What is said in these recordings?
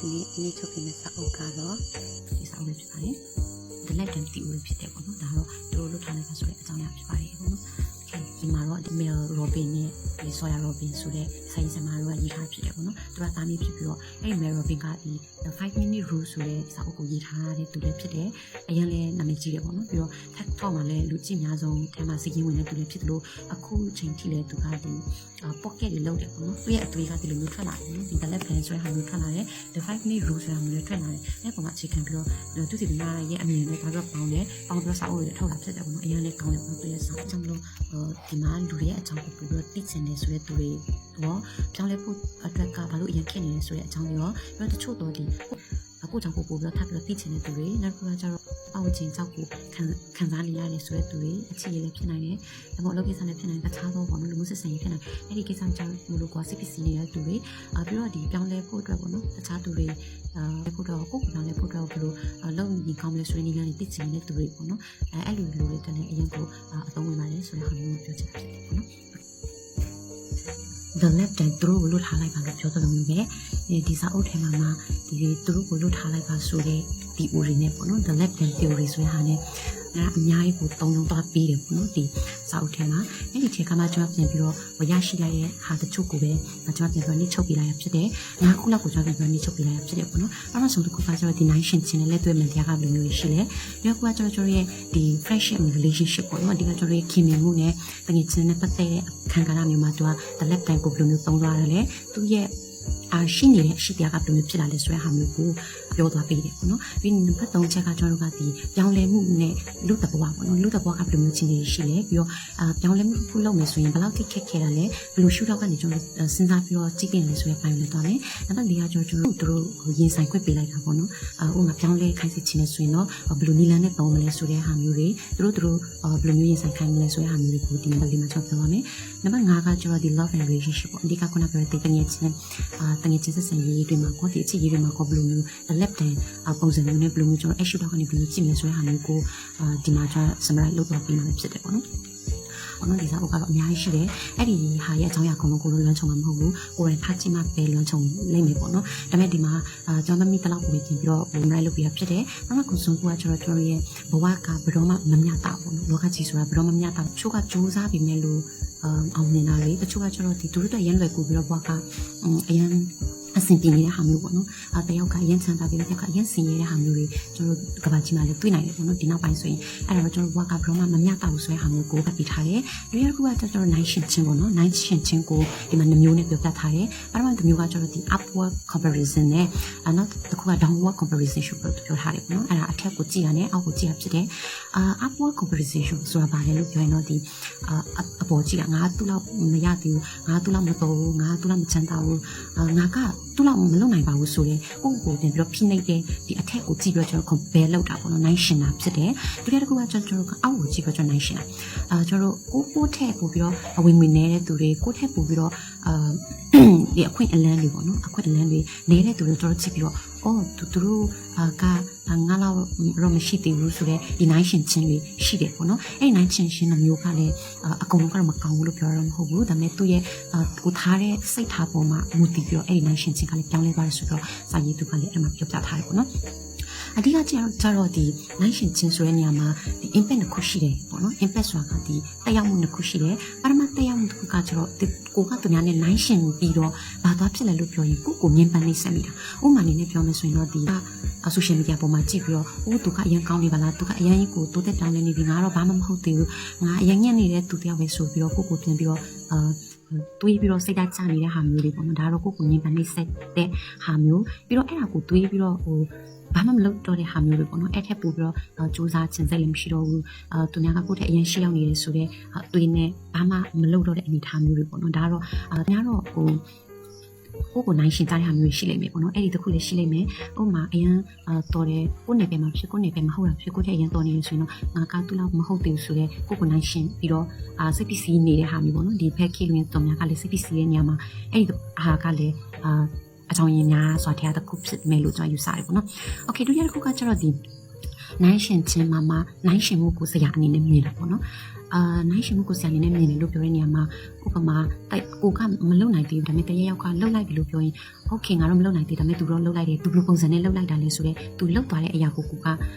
နေ့ချုပ်ပြနေစာအုပ်ကတော့ဒီစာအုပ်လေးဖြစ်ပါတယ်။ The Left and Theory ဖြစ်တယ်ပေါ့နော်။ဒါတော့သူတို့လွတ်ထားလိုက်ပါဆိုတဲ့အကြောင်းအရာဖြစ်ပါတယ်ပေါ့နော်။ဒီမှာတော့ Mel Robin နဲ့ဒီ Sawyer Robin ဆိုတဲ့စာရေးဆရာမတို့ကရေးထားဖြစ်တယ်ပေါ့နော်။သူကသားမီးဖြစ်ပြီးတော့အဲ့ဒီ Mel Robin ကဒီ The 5-minute rule ဆိုတဲ့စာအုပ်ကိုရေးထားတဲ့သူလည်းဖြစ်တယ်။အရင်လည်းနာမည်ကြီးတယ်ပေါ့နော်။ပြီးတော့ TikTok မှာလည်းလူကြည့်များဆုံးထဲမှာစီးရင်ဝင်တဲ့သူလည်းဖြစ်တယ်လို့အခုချိန်ထိလည်းသူကဒီ pocket တွေလုပ်တယ်ပေါ့နော်။သူရဲ့အသွေးကဒီလိုမျိုးထွက်လာတယ်နော်။ဒီ The Left Hand ဆိုတဲ့ဟာမျိုးထွက်လာတယ်။ The 5-minute rule ဆိုတာမျိုးလည်းထွက်လာတယ်။အဲ့ပုံမှာအခြေခံပြီးတော့သူစီကရဲ့အမြင်နဲ့ဒါတော့ပေါင်းတယ်။ပေါင်းပြီးတော့စာအုပ်တွေထုတ်လာဖြစ်တယ်ပေါ့နော်။အရင်လည်းကောင်းတယ်ပေါ့သူရဲ့စာအကြောင်းလို့ဒီမှာလူတွေရဲ့အကြောင်းကိုပြီးတော့သိချင်တယ်ဆိုတဲ့သူတွေတော့ပြောင်းလဲဖို့အတွက်ကဘာလို့အရင်ဖြစ်နေလဲဆိုတဲ့အကြောင်းတွေရောပြီးတော့တချို့တော့ဒီအခုကြောင့်ကိုပြီးတော့ထပ်ပြီးတော့သိချင်တဲ့သူတွေနောက်တစ်ခုကကျတော့အောက်ချင်းကြောက်ကိုခံစားနေရတယ်ဆိုတဲ့သူတွေအခြေအနေလည်းဖြစ်နိုင်တယ်။ဒါပေမဲ့အလုပ်ကိစ္စလည်းဖြစ်နိုင်တယ်တခြားသောပေါ့နော်လူမှုဆက်ဆံရေးဖြစ်နိုင်အဲ့ဒီကိစ္စကြောင့်မလို့ကွာစိတ်ပစ္စည်းနေတဲ့သူတွေပြီးတော့ဒီပြောင်းလဲဖို့အတွက်ပေါ့နော်တခြားသူတွေဖို့တော့ကိုယ်ပြောင်းလဲဖို့တော့ဘယ်လိုလုပ်နေကောင်းမလဲဆိုတဲ့နေရာတွေသိချင်တဲ့သူတွေပေါ့နော်အဲ့လိုလူတွေတည်းအရင်ကအသုံးဝင်ပါတယ်ဆိုတဲ့ဟာမျိုးပြောချင်တယ်ပေါ့နော်The Left and သူတို့ကိုလွတ်ထားလိုက်ပါလို့ပြောသလိုမျိုးပဲဒီစာအုပ်ထဲမှာဒီသူတို့ကိုလွတ်ထားလိုက်ပါဆိုတဲ့ theory နဲ့ပေါ့နော် The Left and theory ဆိုတဲ့ဟာနဲ့အများကြီးကိုသုံးလုံးသွားပြီးတယ်ပေါ့နော်ဒီစာအုပ်ထဲမှာအဲ့ဒီချိန်ကမှကျွန်တော်ပြန်ပြီးတော့ရရှိလိုက်တဲ့ဟာတချို့ကိုပဲကျွန်တော်ပြန်ပြီးနှိပ်ချုပ်ပြလိုက်ရဖြစ်တယ်။နောက်ခုလောက်ကိုကျွန်တော်ပြန်ပြီးနှိပ်ချုပ်ပြလိုက်ရဖြစ်တယ်ပေါ့နော်။အဲ့တော့ဆိုတစ်ခုကကျွန်တော်ဒီ nine ရှင်ချင်းနဲ့လက်တွေ့မှန်တရားကဘယ်လိုမျိုးရှိလဲ။နောက်ကကျွန်တော်ရဲ့ဒီ friendship relationship ပေါ့နော်။ဒီကကျွန်တော်ရဲ့ခင်မင်မှုနဲ့တကယ်ချင်းနဲ့ပတ်သက်တဲ့ခံကဏ္ဍမျိုးမှာသူက the left time ကိုဘယ်လိုမျိုးသုံးသွားတယ်လဲ။သူရဲ့ရှိနေတဲ့အရှိတရားကဘယ်လိုမျိုးဖြစ်လာလဲဆိုတဲ့ဟာမျိုးကိုပြောသွားပေးတယ်ပေါ့နော်ပြီးနံပါတ်3ချက်ကကျွန်တော်တို့ကဒီပြောင်းလဲမှုနဲ့လူတဘွားပေါ့နော်လူတဘွားကဘယ်လိုမျိုးချင်းနေရှိလဲပြီးတော့ပြောင်းလဲမှုတစ်ခုလုပ်မယ်ဆိုရင်ဘယ်လောက်ထိခက်ခဲတာလဲဘယ်လိုရှုထောက်ကနေကျွန်တော်စဉ်းစားပြီးတော့ကြည့်ကြတယ်ဆိုတဲ့ပိုင်းလည်းသွားမယ်နံပါတ်4ကကျွန်တော်တို့ရင်ဆိုင်ခွင့်ပေးလိုက်တာပေါ့နော်ဥပမာပြောင်းလဲခိုင်းစစ်ချင်းနေဆိုရင်တော့ဘယ်လိုနည်းလမ်းနဲ့သုံးမလဲဆိုတဲ့ဟာမျိုးတွေသူတို့ဘယ်လိုမျိုးရင်ဆိုင်ခိုင်းမလဲဆိုတဲ့ဟာမျိုးတွေကိုဒီနံပါတ်4မှာကျွန်တော်ပြောပါမယ်နံပါတ်5ကကျွန်တော်ဒီ love and relationship ပေါ့အဓိကခုနပြောတဲ့တကယ်ချင်းဆက်ဆံရေးတွေမှာကိုဒီအချစ်ရေးတွေမှာကိုဘယ်လိုမျိုး left hand ပုံစံမျိုးနဲ့ဘယ်လိုမျိုးကျွန်တော် issue တော့ကနေဘယ်လိုကြည့်မလဲဆိုတဲ့ဟာမျိုးကိုဒီမှာကျွန်တော် summarize လုပ်တော့ပြီးမှဖြစ်တယ်ပေါ့နော်။ဒီစာအုပ်ကတော့အများကြီးရှိတယ်။အဲ့ဒီဟာရဲ့အကြောင်းအရာအကုန်လုံးကိုလွှမ်းခြုံမှာမဟုတ်ဘူး။ကိုယ်တိုင်ဖတ်ကြည့်မှပဲလွှမ်းခြုံနိုင်မယ်ပေါ့နော်။ဒါပေမဲ့ဒီမှာကျွန်တော်သမီးတလောက်ကိုပဲပြင်ပြီးတော့ summarize လုပ်ပြရဖြစ်တယ်။နောက်ကိုဆုံးကကျွန်တော်ရဲ့ဘဝကဘယ်တော့မှမမျှတဘူးပေါ့နော်။လောကကြီးဆိုတာဘယ်တော့မှမမျှတဘူး။ချို့ကစူးစမ်းပြီးမဲ့လို့အောင်မြင်တာတွေတချို့ကကျွန်တော်ဒီသူတို့တည်းရန်လွယ်ကူပြီးတော့ဘဝကအရင်အဆင်ပြေနေတဲ့ဟာမျိုးပေါ့နော်တယောက်ကအရင်ချမ်းသာပြီးတယောက်ကအရင်ဆင်ရတဲ့ဟာမျိုးတွေကျွန်တော်ကဘာကြီးမှလည်းတွေ့နိုင်တယ်ပေါ့နော်ဒီနောက်ပိုင်းဆိုရင်အဲ့ဒါတော့ကျွန်တော်ဘဝကဘရောမမမျှတဘူးဆိုတဲ့ဟာမျိုးကိုဖတ်ပြထားတယ်ဒီတစ်ခုကကျွန်တော်နိုင်ရှင်ချင်းပေါ့နော်နိုင်ရှင်ချင်းကိုဒီမှာ2မျိုးနဲ့ပြောပြထားတယ်ပထမတစ်မျိုးကကျွန်တော်ဒီ upward comparison နဲ့နောက်တစ်ခုက downward comparison ကိုပြောထားတယ်ပေါ့နော်အဲ့ဒါအထက်ကိုကြည့်ရတယ်အောက်ကိုကြည့်ရဖြစ်တယ်upward comparison ဆိုတာဘာလဲလို့ပြောရင်တော့ဒီအပေါ်ကြည့်တာငါသူ့လောက်မရသေးဘူးငါသူ့လောက်မတော်ဘူးငါသူ့လောက်မချမ်းသာဘူးငါကသူ့လောက်မလုပ်နိုင်ပါဘူးဆိုရင်ကိုယ့်ကိုယ်ပြန်ပြီးတော့ဖိနှိပ်တဲ့ဒီအထက်ကိုကြည့်ပြီးတော့ကျွန်တော် compare လုပ်တာပေါ့နော်နိုင်ရှင်တာဖြစ်တယ်ဒုတိယတစ်ခုကကျွန်တော်ကအောက်ကိုကြည့်ပြီးတော့နိုင်ရှင်တာကျွန်တော်ကိုယ့်ထက်ပို့ပြီးတော့အဝင်ဝင်နေတဲ့သူတွေကိုယ့်ထက်ပို့ပြီးတော့ဒီအခွင့်အလန်းတွေပေါ့နော်အခွင့်အလန်းတွေနေတဲ့သူတွေကျွန်တော်ကြည့်ပြီးတော့သူတို့ကငါလောက်တော့မရှိသေးဘူးဆိုတော့ဒီနိုင်ရှင်ချင်းတွေရှိတယ်ပေါ့နော်အဲ့နိုင်ရှင်မျိုးကလည်းအကုန်လုံးကတော့မကောင်းဘူးလို့ပြောရတော့မဟုတ်ဘူးဒါပေမဲ့သူ့ရဲ့ကိုထားတဲ့စိတ်ထားပေါ်မှာမူတည်ပြီးတော့အဲ့ဒီနိုင်ရှင်ချင်းကလည်းပြောင်းလဲသွားတယ်ဆိုတော့စာရေးသူကလည်းအဲ့မှာပြောပြထားတယ်ပေါ့နော်အဓိကကျတော့ဒီ nine ရှင်ချင်းဆိုတဲ့နေရာမှာဒီ impact တစ်ခုရှိတယ်ပေါ့နော် impact ဆိုတာကဒီတက်ရောက်မှုတစ်ခုရှိတယ်ပထမတက်ရောက်မှုတစ်ခုကကျတော့ကိုကသူများနဲ့ nine ရှင်ပြီးတော့ဘာသွားဖြစ်လဲလို့ပြောရင်ကိုမြင်ပန်းနေဆက်မိတာဥပမာအနေနဲ့ပြောမယ်ဆိုရင်တော့ဒီsocial media ပေါ်မှာကြည့်ပြီးတော့သူကအရင်ကောင်းနေပါလားသူကအရင်ကိုတိုးတက်ပြောင်းလဲနေပြီငါတော့ဘာမှမဟုတ်သေးဘူးငါအရင်ညံ့နေတဲ့သူတယောက်ပဲဆိုပြီးတော့ကိုပြန်ပြီးတော့တွေးပြီးတော့စိတ်ဓာတ်ချနေတဲ့ဟာမျိုးတွေပေါ့နော်ဒါတော့ကိုမြင်ပန်းနေဆက်တဲ့ဟာမျိုးပြီးတော့အဲ့ဒါကိုတွေးပြီးတော့ဘာမှမလုပ်တော့တဲ့ဟာမျိုးတွေပေါ့နော်အဲ့ထက်ပိုပြီးတော့စူးစမ်းခြင်းစိတ်လည်းမရှိတော့ဘူးသူများကကိုယ့်ထက်အရင်ရှိရောက်နေတယ်ဆိုတော့အသွေးနဲ့ဘာမှမလုပ်တော့တဲ့အနေအထားမျိုးတွေပေါ့နော်ဒါတော့များတော့ကိုနိုင်ရှင်သားတဲ့ဟာမျိုးရှိလိမ့်မယ်ပေါ့နော်အဲ့ဒီတစ်ခုလေးရှိလိမ့်မယ်ဥပမာအရင်တော်တယ်ကိုနေပဲမှာဖြစ်ကိုနေပဲမဟုတ်တာဖြစ်ကိုထက်အရင်တော်နေလို့ဆိုရင်တော့ငါကသူ့လောက်မဟုတ်သေးဘူးဆိုတော့ကိုနိုင်ရှင်ပြီးတော့စိတ်ပစ္စည်းနေတဲ့ဟာမျိုးပေါ့နော်ဒီဖက်ခိလွင်တော်များကလည်းစိတ်ပစ္စည်းရဲ့နေရာမှာအဲ့ဒီဟာကလည်းအကြောင်းရင်းများစွာတရားတစ်ခုဖြစ်မယ်လို့ကျွန်တော်ယူဆတယ်ပေါ့နော်။ Okay ဒုတိယတစ်ခုကကျတော့ဒီနိုင်ရှင်ချင်းမှာနိုင်ရှင်မှုကိုစရာအနေနဲ့မြင်တာပေါ့နော်။ နိုင်ရှင်မှုကိုဆရာအနေနဲ့မြင်တယ်လို့ပြောတဲ့နေရာမှာဥပမာကိုကမလုံနိုင်သေးဘူးဒါပေမဲ့တရရောက်ကလုံလိုက်ပြီလို့ပြောရင်ဟုတ်ခင်ငါတော့မလုံနိုင်သေးဒါပေမဲ့သူတော့လုံလိုက်တယ်သူဘယ်လိုပုံစံနဲ့လုံလိုက်တာလဲဆိုတော့သူလုံသွားတဲ့အရာကိုက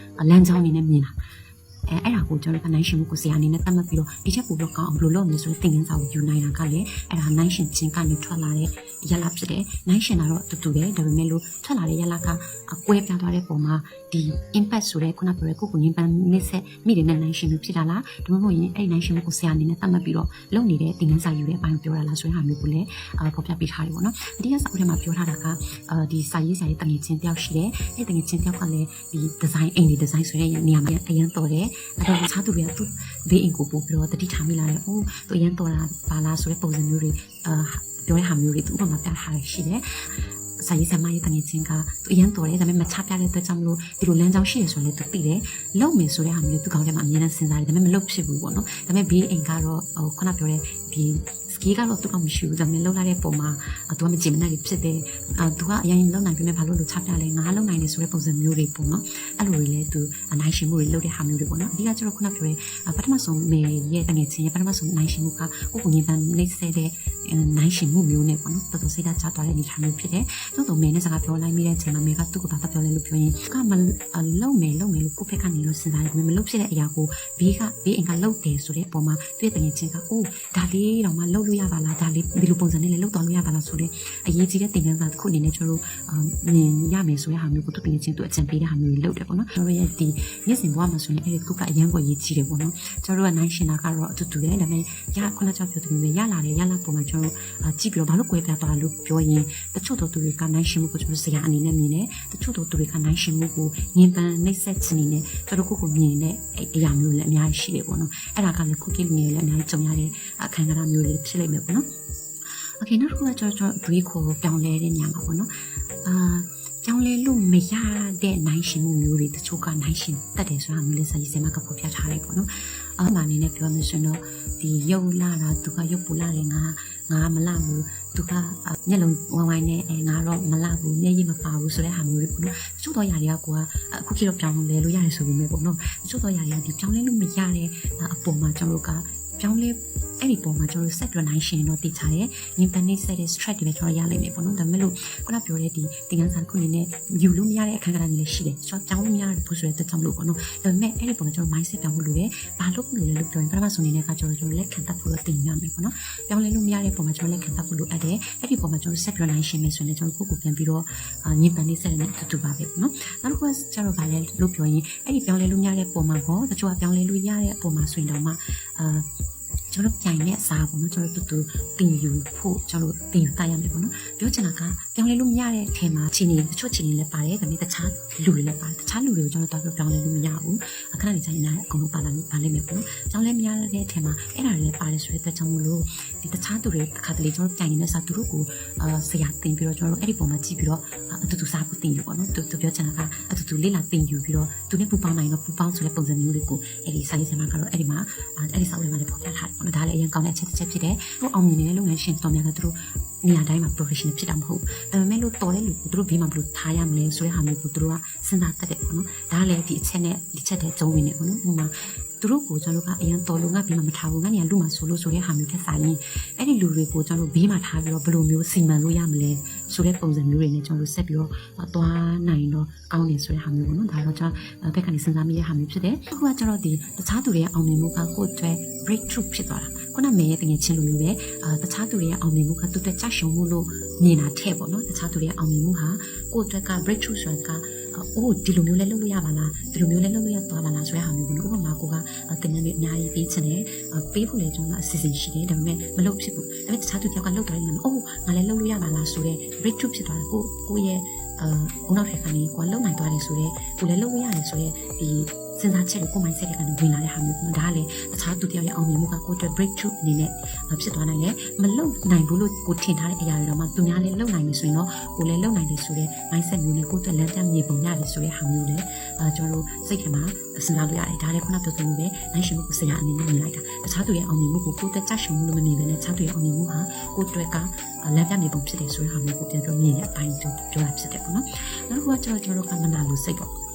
လမ်းကြောင်းအနေနဲ့မြင်တာအဲ့ဒါကိုကျွန်တော်ကနိုင်ရှင်မှုကိုဆရာအနေနဲ့တတ်မှတ်ပြီးတော့ဒီချက်ပို့လို့ကောင်းအောင်ဘယ်လိုလုပ်မလဲဆိုတဲ့သင်ခန်းစာကိုယူနိုင်တာကလည်းအဲ့ဒါနိုင်ရှင်ချင်းကနေထွက်လာတဲ့ရလဖြစ်တယ်နိုင်ရှင်ကတော့တူပဲဒါပေမဲ့လို့ထွက်လာတဲ့ရလကအကွဲပြားသွားတဲ့ပုံမှာဒီ impact ဆိုတဲ့ခုနပြောတဲ့ကိုကိုငင်းပန်းနစ်ဆက်မိတဲ့နိုင်ရှင်မှုဖြစ်တာလားဒါမှမဟုတ်ရင်အဲ့နိုင်ရှင်မှုကိုဆရာအနေနဲ့တတ်မှတ်ပြီးတော့လုပ်နေတဲ့သင်ခန်းစာယူတဲ့အပိုင်းကိုပြောတာလားဆိုတဲ့ဟာမျိုးကိုလည်းဖော်ပြပေးထားတယ်ပေါ့နော်အဓိကစာအုပ်ထဲမှာပြောထားတာကဒီစာရေးဆရာရဲ့တငယ်ချင်းတယောက်ရှိတယ်အဲ့တငယ်ချင်းတယောက်ကလည်းဒီ design အိမ်ဒီ design ဆိုတဲ့နေရာမှာအရင်တော်တယ်အဲ့တော့တခြားသူတွေကသူဘေးအိမ်ကိုပို့ပြီးတော့တတိထားမိလာတယ်။အိုးသူအရင်တော်တာပါလားဆိုတဲ့ပုံစံမျိုးတွေပြောတဲ့ဟာမျိုးတွေသူ့ဘာမှပြထားရရှိတယ်။စာရေးဆရာမရဲ့တငယ်ချင်းကသူအရင်တော်တယ်ဒါပေမဲ့မချပြတဲ့အတွက်ကြောင့်မလို့ဒီလိုလမ်းကြောင်းရှိရဆိုလည်းသူသိတယ်။လုံမယ်ဆိုတဲ့ဟာမျိုးသူကောင်းထဲမှာအမြဲတမ်းစဉ်းစားတယ်ဒါပေမဲ့မလုပ်ဖြစ်ဘူးပေါ့နော်။ဒါပေမဲ့ဘေးအိမ်ကတော့ခုနပြောတဲ့ဒီစကီကတော့သူကမရှိဘူးဒါပေမဲ့လုံလာတဲ့ပုံမှာသူကမကြည့်မနိုင်ဖြစ်တယ်သူကအရင်လုံနိုင်ပြီမဲ့ဘာလို့လို့ချပြလဲငါလုံနိုင်တယ်ဆိုတဲ့ပုံစံမျိုးတွေပေါ့နော်အဲ့လိုတွေလည်းသူနိုင်ရှင်မှုတွေလုပ်တဲ့ဟာမျိုးတွေပေါ့နော်အဓိကကျတော့ခုနပြောတဲ့ပထမဆုံးမေရဲ့တငယ်ချင်းရဲ့ပထမဆုံးနိုင်ရှင်မှုကကိုကိုငင်းပန်းနှိမ့်ဆက်တဲ့နိုင်ရှင်မှုမျိုးနဲ့ပေါ့နော်တော်တော်စိတ်ဓာတ်ချသွားတဲ့အနေထားမျိုးဖြစ်တယ်သို့တော်မေနဲ့စကားပြောလိုက်မိတဲ့အချိန်မှာမေကသူ့ကိုဘာပြောလဲလို့ပြောရင်ကမလုံမယ်လို့ကိုဖက်ကနေလို့စဉ်းစားတယ်မလုပ်ဖြစ်တဲ့အရာကိုဘေးအိမ်ကလုံတယ်ဆိုတဲ့ပုံမှာသူ့ရဲ့တငယ်ချင်းကအိုးဒါလေးတော့မှလုံလို့ရပါလားဒါလေးဒီလိုပုံစံနဲ့လည်းလုံသွားလို့ရပါလားဆိုတဲ့အရေးကြီးတဲ့သင်ခန်းစာတစ်ခုအနေနဲ့ကျွန်တော်တို့မြင်ရမယ်ဆိုတဲ့ဟာမျိုးကိုသူတငယ်ချင်းသူအကြံပေးတဲ့ဟာမျိုးတွေလုပ်တယ်ပေါ့နော်ကျွန်တော်ရဲ့ဒီနေ့စဉ်ဘဝမှာဆိုရင်အဲ့ဒီခုကအရန်ကိုရေးကြီးတယ်ပေါ့နော်ကျွန်တော်တို့ကနိုင်ရှင်တာကတော့အတူတူတယ်ဒါပေမဲ့ခုနကပြောသူမျိုးရလာပုံမှာကျွန်တော်ကြည့်ပြီးတော့ဘာလို့ကွဲပြားသွားလို့ပြောရင်တချို့တို့သူတွေကနိုင်ရှင်မှုကိုကျွန်တော်ဆရာအနေနဲ့မြင်တယ်တချို့တို့သူတွေကနိုင်ရှင်မှုကိုငင်းပန်းနှိမ့်ဆက်ခြင်းနေနဲ့ကျွန်တော်ကိုမြင်တဲ့အရာမျိုးလည်းအများကြီးရှိတယ်ပေါ့နော်အဲ့ဒါကလည်းခုကိလူငယ်လည်းအများကြီးကြုံရတဲ့အခမ်းအနားမျိုးလေးဖြစ်လိမ့်မယ်ပေါ့နော်โอเคနောက်တစ်ခုကကျွန်တော်တွေးခေါ်ပြောင်းလဲတဲ့ညမှာပေါ့နော်ပြောင်းလဲလို့မရတဲ့နိုင်ရှင်မှုမျိုးတွေတချို့ကနိုင်ရှင်တက်တယ်ဆိုတာမျိုးလေးစာရေးဆရာမကဖော်ပြထားလိုက်ပေါ့နော်အမှန်အနေနဲ့ပြောမယ်ဆိုရင်တော့ဒီရုပ်လာတာသူကရုပ်ပူလာတယ်ငါမလာဘူးသူကမျက်လုံးဝိုင်းနဲ့ငါတော့မလာဘူးမျက်ရည်မပါဘူးဆိုတဲ့ဟာမျိုးတွေပေါ့နော်တချို့တော့ຢာတွေကကိုကအခုခေတ်တော့ပြောင်းလဲလို့ရတယ်ဆိုပေမဲ့ပေါ့နော်တချို့တော့ຢာတွေကဒီပြောင်းလဲလို့မရတဲ့အပေါ်မှာကျွန်တော်တို့ကပြောင်းလဲအဲ့ဒီပုံမှာကျွန်တော်ဆက်ပြနိုင်ရှင်တော့တည်ချတယ်။ Internet ဆက်တဲ့ strike တွေလည်းကျွန်တော်ရလိမ့်မယ်ပေါ့နော်။ဒါပေမဲ့လို့ခုနပြောတဲ့ဒီသင်ခန်းစာတစ်ခုအနေနဲ့ယူလို့မရတဲ့အခန်းကဏ္ဍတွေလည်းရှိတယ်။ကျွန်တော်ပြောင်းလို့မရဘူးဆိုတဲ့အတွက်ကြောင့်မလို့ပေါ့နော်။ဒါပေမဲ့အဲ့ဒီပုံမှာကျွန်တော် mindset ပြောင်းဖို့လိုတယ်။ဘာလို့လို့လဲလို့ပြောရင်ပထမဆုံးအနေနဲ့ကကျွန်တော်လက်ခံတတ်ဖို့တော့တင်ရမယ်ပေါ့နော်။ပြောင်းလဲလို့မရတဲ့ပုံမှာကျွန်တော်လက်ခံတတ်ဖို့လိုအပ်တယ်။အဲ့ဒီပုံမှာကျွန်တော်ဆက်ပြနိုင်ရှင်မယ်ဆိုရင်ကျွန်တော်ကိုပြန်ပြီးတော့Internet ဆက်တဲ့အတူတူပါပဲပေါ့နော်။နောက်တစ်ခုကကျွန်တော်ကလည်းလို့ပြောရင်အဲ့ဒီပြောင်းလဲလို့မရတဲ့ပုံမှာပေါ့တချို့ကပြောင်းလဲလို့ရတဲ့ပုံမှာဆိုရင်တော့မှကျွန်တော်ပြိုင်တဲ့အစားပေါ့နော်ကျွန်တော်တူတင်ယူဖို့ကျွန်တော်တင်ယူတိုက်ရမယ်ပေါ့နော်ပြောချင်တာကပြောင်းလဲလို့မရတဲ့အထက်မှာချင်းနေတချို့ချင်းနေလည်းပါတယ်ဒါပေမဲ့တခြားလူတွေလည်းပါတယ်တခြားလူတွေကိုကျွန်တော်တော့ပြောင်းလဲလို့မရဘူးအခဏနေတိုင်းနားအကုန်လုံးပါလာလိမ့်မယ်ပေါ့နော်ပြောင်းလဲမရတဲ့အထက်မှာအဲ့ဒါတွေလည်းပါတယ်ဆိုတဲ့အတွက်ကြောင့်မလို့ဒီတခြားသူတွေတစ်ခါတလေကျွန်တော်ပြိုင်နေတဲ့စားသူတို့ကိုဆရာတင်ပြီးတော့ကျွန်တော်တို့အဲ့ဒီပုံမှာကြည့်ပြီးတော့အတူတူစားဖို့တင်ယူပေါ့နော်သူပြောချင်တာကအတူတူလေးလာတင်ယူပြီးတော့သူနဲ့ပူပေါင်းနိုင်တော့ပူပေါင်းဆိုတဲ့ပုံစံမျိုးလေးကိုအဲ့ဒီစာရေးဆရာမကတော့အဲ့ဒီမှာအဲ့ဒီစာအုပ်ထဲမှာလည်းဖော်ပြထားတယ်ဒါလည်းအရင်ကောင်းတဲ့အချက်ဖြစ်တယ်။သူအောင်မြင်နေတဲ့လုပ်ငန်းရှင်တော်များကသူတို့နေရာတိုင်းမှာ professional ဖြစ်တာမဟုတ်။ဒါပေမဲ့လို့တော်တဲ့လူကိုသူတို့ဘေးမှာဘယ်လိုထားရမလဲဆိုတဲ့ဟာမျိုးကိုသူတို့ကစဉ်းစားတတ်တယ်ပေါ့နော်။ဒါလည်းဒီအချက်နဲ့ဒီချက်တဲ့ကျုံးဝင်နေပေါ့နော်။ဥပမာသူတို့ကိုကျွန်တော်ကအရင်တော်လို့ငါဘေးမှာမထားဘူးငါနေရာလူမှာဆိုလို့ဆိုတဲ့ဟာမျိုးထက်ဆိုင်ရင်အဲ့ဒီလူတွေကိုကျွန်တော်ဘေးမှာထားပြီးတော့ဘယ်လိုမျိုးစီမံလို့ရမလဲဆိုတဲ့ပုံစံမျိုးတွေနဲ့ကျွန်တော်ဆက်ပြီးတော့သွားနိုင်တော့ကောင်းတယ်ဆိုတဲ့ဟာမျိုးပေါ့နော်။ဒါတော့ကျွန်တော်ဘက်ကနေစဉ်းစားမိတဲ့ဟာမျိုးဖြစ်တယ်။အခုကကျွန်တော်ဒီတခြားသူတွေရဲ့အောင်မြင်မှုကကိုယ့်အတွက် breakthrough ဖြစ်သွားတာ။ခုနမေရဲ့တငယ်ချင်းလိုမျိုးပဲတခြားသူတွေရဲ့အောင်မြင်မှုကသူတို့ကြရှုံမှုလို့မြင်တာထက်ပေါ့နော်တခြားသူတွေရဲ့အောင်မြင်မှုဟာကိုယ့်အတွက်က breakthrough ဆိုတာကအိုးဒီလိုမျိုးလဲလုပ်လို့ရပါလားဒီလိုမျိုးလဲလုပ်လို့ရသွားပါလားဆိုတဲ့ဟာမျိုးပေါ့နော်ဥပမာကိုကတင်နေအများကြီးပေးချင်တယ်ပေးဖို့လည်းကျွန်တော်အစီအစဉ်ရှိတယ်ဒါပေမဲ့မလုပ်ဖြစ်ဘူးဒါပေမဲ့တခြားသူတယောက်ကလုပ်သွားတယ်လည်းအိုးငါလည်းလုပ်လို့ရပါလားဆိုတဲ့ breakthrough ဖြစ်သွားတယ်ကိုရဲ့ဘုံနောက်ထက်ကနေကိုလုံနိုင်သွားတယ်ဆိုတော့ကိုလည်းလုပ်လို့ရတယ်ဆိုတော့ဒီစဉ်းစားချက်ကို mindset တွေကနေဝင်လာတဲ့ဟာမျိုးဒါလည်းတခြားသူတယောက်ရဲ့အောင်မြင်မှုကကိုယ့်အတွက် breakthrough အနေနဲ့ဖြစ်သွားနိုင်တယ်မလုပ်နိုင်ဘူးလို့ကိုထင်ထားတဲ့အရာတွေတော့မှသူများလည်းလုပ်နိုင်မယ်ဆိုရင်တော့ကိုလည်းလုပ်နိုင်တယ်ဆိုတဲ့ mindset မျိုးနဲ့ကိုယ့်အတွက်လမ်းပြမြေပုံရတယ်ဆိုတဲ့ဟာမျိုးလည်းကျွန်တော်တို့စိတ်ထဲမှာစဉ်းစားလို့ရတယ်ဒါလည်းခုနပြောသလိုပဲနိုင်ရှင်မှုကိုဆရာအနေနဲ့မြင်လိုက်တာတခြားသူရဲ့အောင်မြင်မှုကိုကိုယ့်အတွက်ကြရှုံမှုလို့မမြင်ဘဲနဲ့တခြားသူရဲ့အောင်မြင်မှုဟာကိုယ့်အတွက်ကလမ်းပြမြေပုံဖြစ်တယ်ဆိုတဲ့ဟာမျိုးကိုပြန်ပြောမြင်တဲ့အပိုင်းပြောတာဖြစ်တယ်ပေါ့နော်နောက်တစ်ခုကကျွန်တော်တို့ကမနာလို့စိတ်ပေါ့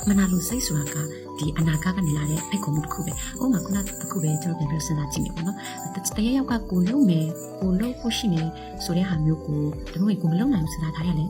မနာလိုစိတ်ဆိုတာကဒီအနာဂတ်ကနေလာတဲ့ဖိတ်ခေါ်မှုတစ်ခုပဲ။ဥပမာခုနတစ်ခုပဲကျွန်တော်ပြန်ပြီးစဉ်းစားကြည့်မယ်ပေါ့နော်။တရရောက်ကကိုလုံးမယ်ကိုလုံးဖို့ရှိမယ်ဆိုတဲ့ဟာမျိုးကိုဒါမှမဟုတ်ကိုမလုံးနိုင်ဘူးစဉ်းစားထားရတယ်